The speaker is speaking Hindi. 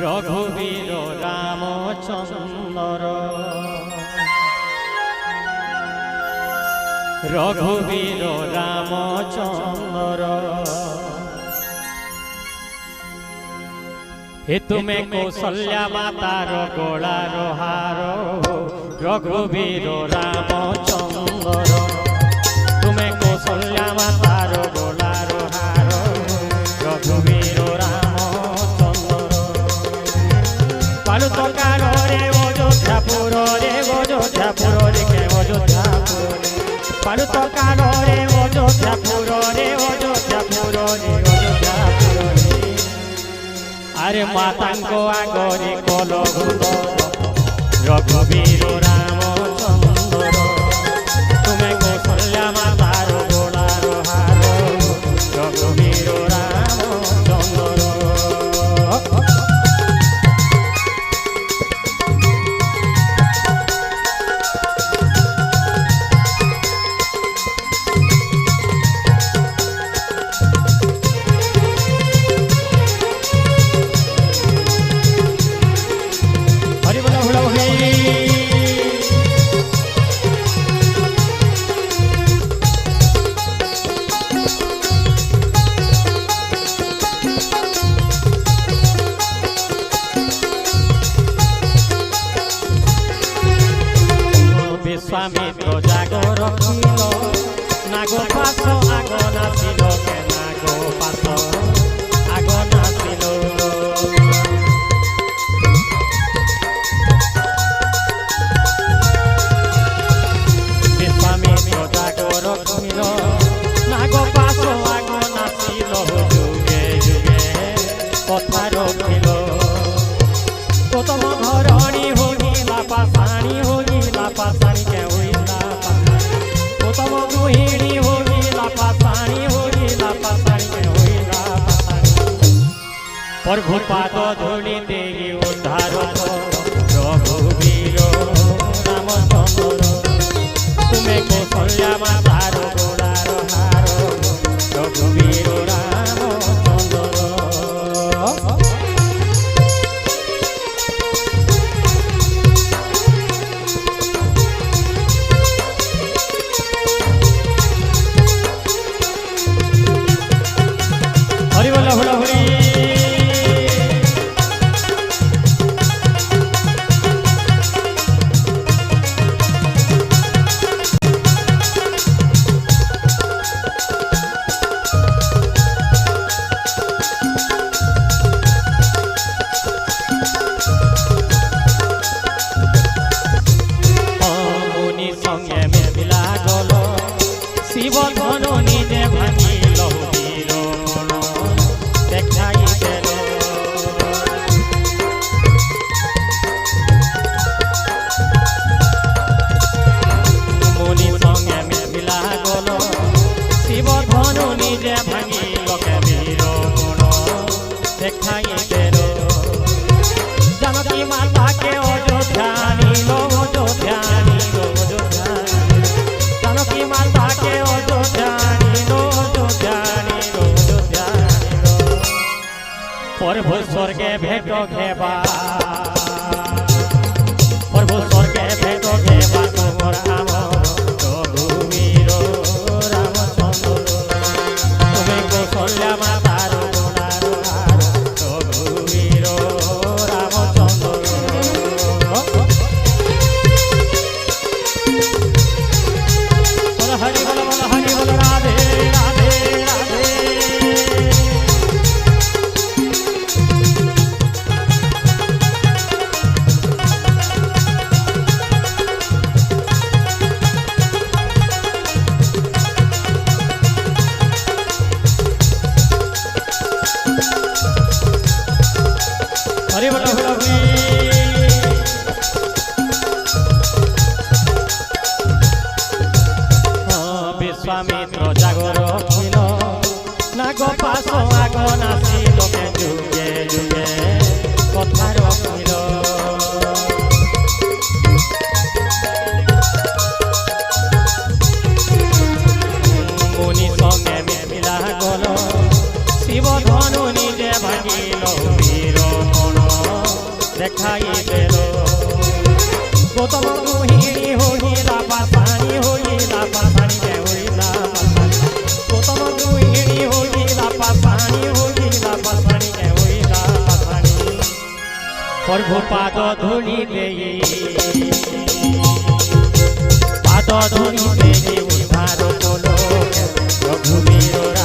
रघुवीर रामचंद्र रघुवीर रामचंद्र हे तुम्हें कौशल्या मातार गोलार हार रघुवीर रामचंद्र तुम्हें कौशल्या मातार गोलार हार रघुवीर रामचंद्र पालुत काल रे अयोध्यापुर रे अयोध्यापुर रे के अयोध्यापुर पालुत काल रे अयोध्यापुर रे अयोध्यापुर रे अयोध्यापुर रे अरे मातांको आगरे कलघुत रघुवीर रामचंद्र तुम्हें कौशल्या मातार गोलार हार रघुवीर रामचंद्र विश्वामित्र जागो रखिल नागो पास आगो नाचिल के नागो पास आगो नाचिल विश्वामित्र जागो रखिल नागो पास आगो नाचिल जुगे जुगे कथा रखिल तो तुम घरणी होगिला पासाणी होगिला पासाणी के होइला तो तुम गृहिणी होगिला पासाणी होगिला पासाणी के होइला पासाणी प्रभु पाद धूलि देहि उद्धार रघुवीर रामचंद्र तुम्हें कौशल्या मातार गोलार हार रघुवीर रामचंद्र हरि बोल हरि हरि मुनि संगे मिला गल शिव धनु निजे भांगिल वीर मन देखाई देल मुनि संगे मिला गल शिव धनु निजे भांगिल वीर मन देखाई देल जानकी माता के अयोध्या नीलो अयोध्या नीलो अयोध्या जानकी माता के अयोध्या नीलो अयोध्या नीलो अयोध्या नीलो प्रभु स्वर्गे भेट घेबा प्रभु स्वर्गे भेट घेबा तोर आम रघुवीर रामचंद्र तुम्हें कौशल्या मातार गोलार हार रघुवीर रामचंद्र हरि बोल राधे राधे राधे हरि बोल हरि विश्वामित्र जागो रखिल नाग पास आग नाचिल के जुगे जुगे कथा रखिल मुनि संगे मिला गल शिव धनु निजे भांगिल वीर मन দেখাই গেল গৌতম গৃহিণী হইলা পাশানি হইলা পাশানি কে হইলা গৌতম গৃহিণী হইলা পাশানি হইলা পাশানি কে হইলা পাশানি প্রভু পাদ ধুলি দেই পাদ ধুলি দেই উদ্ধার কোলো রঘুবীর